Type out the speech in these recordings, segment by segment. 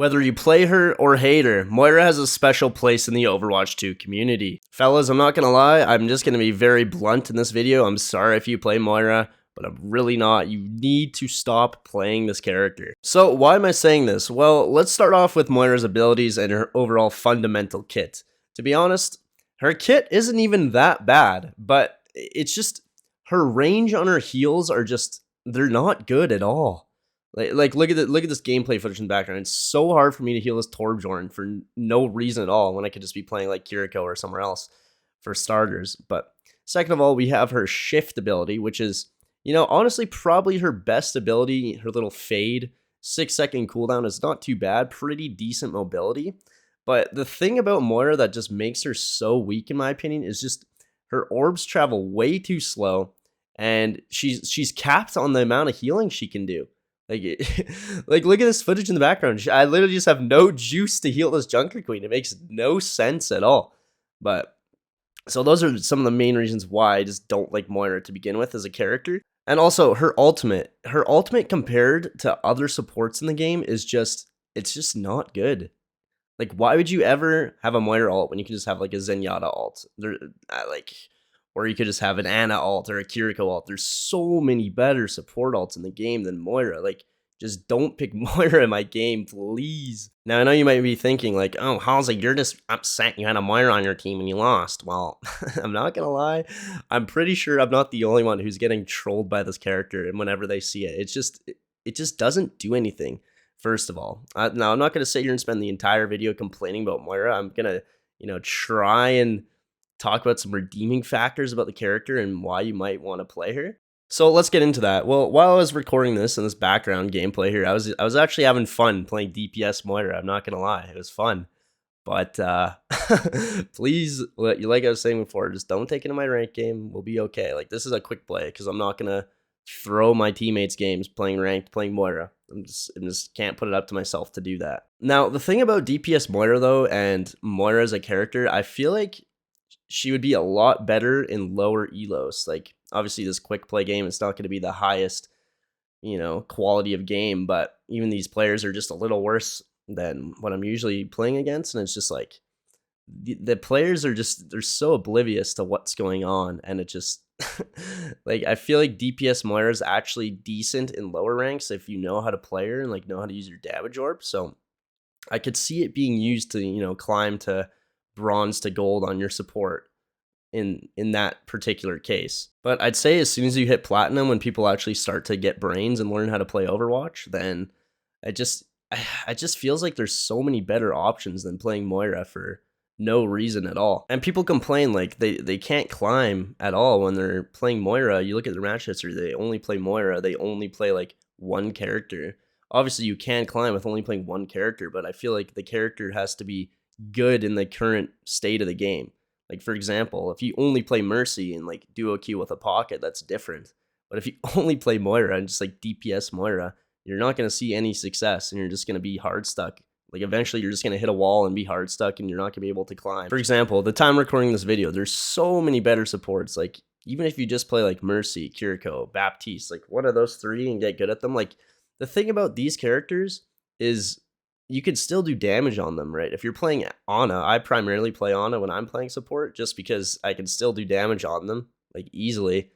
Whether you play her or hate her, Moira has a special place in the Overwatch 2 community. Fellas, I'm not gonna lie, I'm just gonna be very blunt in this video. I'm sorry if you play Moira, but I'm really not. You need to stop playing this character. So why am I saying this? Well, let's start off with Moira's abilities and her overall fundamental kit. To be honest, her kit isn't even that bad, but it's just her range on her heals are just, they're not good at all. Like look at this gameplay footage in the background. It's so hard for me to heal this Torbjorn for no reason at all when I could just be playing like Kiriko or somewhere else for starters. But second of all, we have her shift ability, which is, you know, honestly probably her best ability. Her little fade, 6-second cooldown is not too bad, pretty decent mobility. But the thing about Moira that just makes her so weak in my opinion is just her orbs travel way too slow, and she's capped on the amount of healing she can do. Like look at this footage in the background. I literally just have no juice to heal this Junker Queen. It makes no sense at all. But so those are some of the main reasons why I just don't like Moira to begin with as a character. And also her ultimate compared to other supports in the game is just, it's just not good. Like, why would you ever have a Moira ult when you can just have like a Zenyatta ult? Or you could just have an Ana ult or a Kiriko ult. There's so many better support ults in the game than Moira. Like, just don't pick Moira in my game, please. Now, I know you might be thinking like, oh, Halzeey, you're just upset you had a Moira on your team and you lost. Well, I'm not gonna lie. I'm pretty sure I'm not the only one who's getting trolled by this character, and whenever they see it, it just doesn't do anything. First of all, now I'm not gonna sit here and spend the entire video complaining about Moira. I'm gonna, try and talk about some redeeming factors about the character and why you might want to play her. So let's get into that. Well, while I was recording this in this background gameplay here, I was actually having fun playing DPS Moira. I'm not gonna lie, it was fun. But please, like I was saying before, just don't take it in my ranked game. We'll be okay. Like, this is a quick play because I'm not gonna throw my teammates games playing ranked, playing Moira. I just can't put it up to myself to do that. Now, the thing about DPS Moira though, and Moira as a character, I feel like she would be a lot better in lower elos. Like, obviously this quick play game, it's not going to be the highest, quality of game, but even these players are just a little worse than what I'm usually playing against. And it's just like, the players are just, they're so oblivious to what's going on. And it just, like, I feel like DPS Moira is actually decent in lower ranks if you know how to play her and like know how to use your damage orb. So I could see it being used to, climb to bronze to gold on your support in that particular case. But I'd say as soon as you hit platinum, when people actually start to get brains and learn how to play Overwatch, then it just feels like there's so many better options than playing Moira for no reason at all. And people complain like they can't climb at all when they're playing Moira. You look at their match history, they only play Moira, they only play like one character. Obviously you can climb with only playing one character, but I feel like the character has to be good in the current state of the game. Like, for example, if you only play Mercy and like duo queue with a pocket, that's different. But if you only play Moira and just like DPS Moira, you're not going to see any success and you're just going to be hard stuck. Like, eventually you're just going to hit a wall and be hard stuck and you're not going to be able to climb. For example, the time recording this video, there's so many better supports. Like, even if you just play like Mercy, Kiriko, Baptiste, like one of those three and get good at them. Like, the thing about these characters is you could still do damage on them, right? If you're playing Ana, I primarily play Ana when I'm playing support just because I can still do damage on them like easily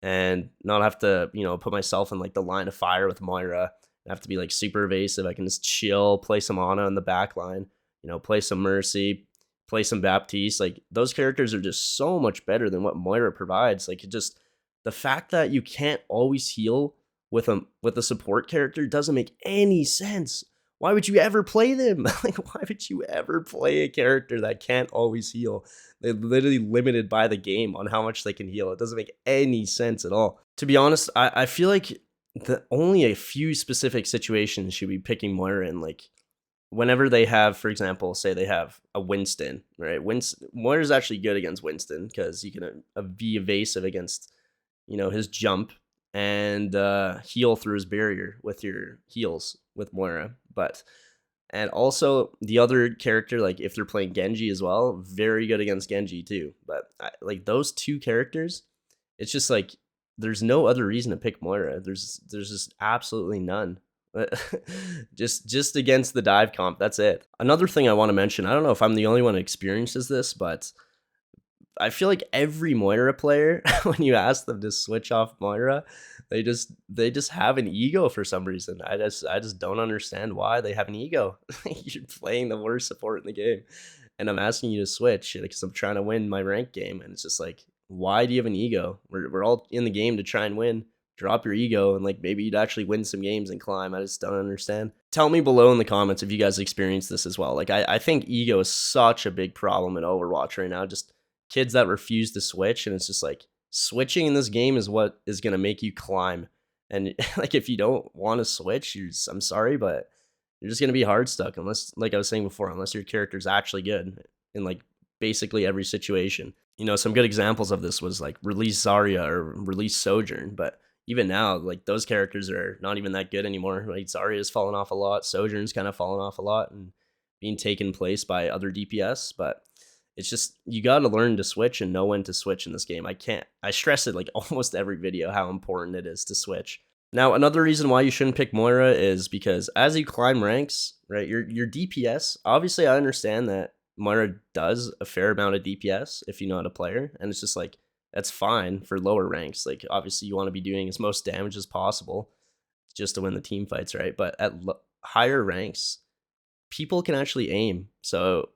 and not have to, put myself in like the line of fire with Moira. I have to be like super evasive. I can just chill, play some Ana in the back line, play some Mercy, play some Baptiste. Like, those characters are just so much better than what Moira provides. Like, the fact that you can't always heal with a support character doesn't make any sense. Why would you ever play them? Like, why would you ever play a character that can't always heal? They're literally limited by the game on how much they can heal. It doesn't make any sense at all. To be honest, I feel like only a few specific situations should be picking Moira in. Like, whenever they have, for example, say they have a Winston, right? Moira's actually good against Winston because you can be evasive against, his jump and heal through his barrier with your heals with Moira. And also the other character, like if they're playing Genji as well, very good against Genji too. But like those two characters, it's just like there's no other reason to pick Moira. There's just absolutely none. Just against the dive comp, that's it. Another thing I want to mention, I don't know if I'm the only one who experiences this, but I feel like every Moira player, when you ask them to switch off Moira, they just have an ego for some reason. I just don't understand why they have an ego. You're playing the worst support in the game, and I'm asking you to switch because I'm trying to win my rank game, and it's just like, why do you have an ego? We're all in the game to try and win. Drop your ego and like maybe you'd actually win some games and climb. I just don't understand. Tell me below in the comments if you guys experience this as well. Like I think ego is such a big problem in Overwatch right now. Just kids that refuse to switch, and it's just like switching in this game is what is gonna make you climb. And like if you don't want to switch, I'm sorry, but you're just gonna be hard stuck unless, like I was saying before, unless your character's actually good in like basically every situation. You know, some good examples of this was like release Zarya or release Sojourn, but even now, like those characters are not even that good anymore. Like Zarya's fallen off a lot, Sojourn's kind of fallen off a lot and being taken place by other DPS, but it's just you got to learn to switch and know when to switch in this game. I stress it like almost every video how important it is to switch. Now, another reason why you shouldn't pick Moira is because as you climb ranks, right, your DPS, obviously I understand that Moira does a fair amount of DPS if you know how to play her, and it's just like that's fine for lower ranks. Like obviously you want to be doing as most damage as possible just to win the team fights, right? But at higher ranks, people can actually aim. So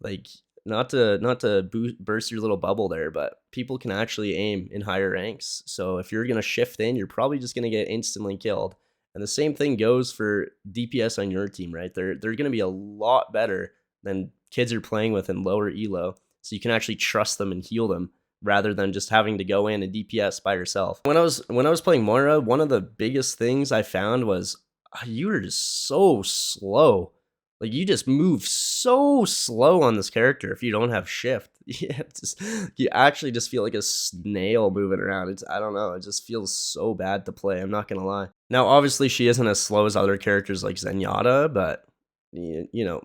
like not to burst your little bubble there, but people can actually aim in higher ranks. So if you're going to shift in, you're probably just going to get instantly killed. And the same thing goes for DPS on your team, right? They're going to be a lot better than kids you're playing with in lower elo. So you can actually trust them and heal them rather than just having to go in and DPS by yourself. When I was playing Moira, one of the biggest things I found was you were just so slow. Like you just move so slow on this character if you don't have shift. You actually just feel like a snail moving around. I don't know, it just feels so bad to play, I'm not gonna lie. Now obviously she isn't as slow as other characters like Zenyatta, but you know,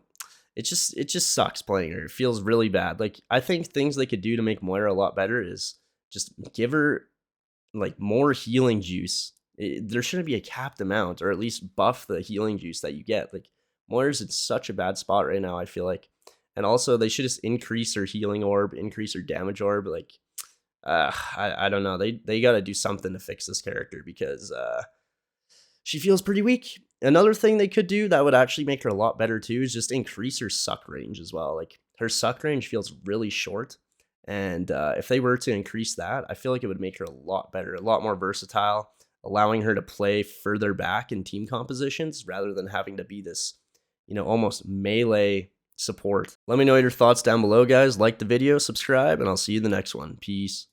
it just sucks playing her. It feels really bad. Like I think things they could do to make Moira a lot better is just give her like more healing juice. There shouldn't be a capped amount, or at least buff the healing juice that you get. Like Moira's in such a bad spot right now, I feel like. And also they should just increase her healing orb, increase her damage orb. Like I don't know. They got to do something to fix this character because she feels pretty weak. Another thing they could do that would actually make her a lot better too is just increase her suck range as well. Like her suck range feels really short, and if they were to increase that, I feel like it would make her a lot better, a lot more versatile, allowing her to play further back in team compositions rather than having to be this, you know, almost melee support. Let me know your thoughts down below, guys. Like the video, subscribe, and I'll see you in the next one. Peace.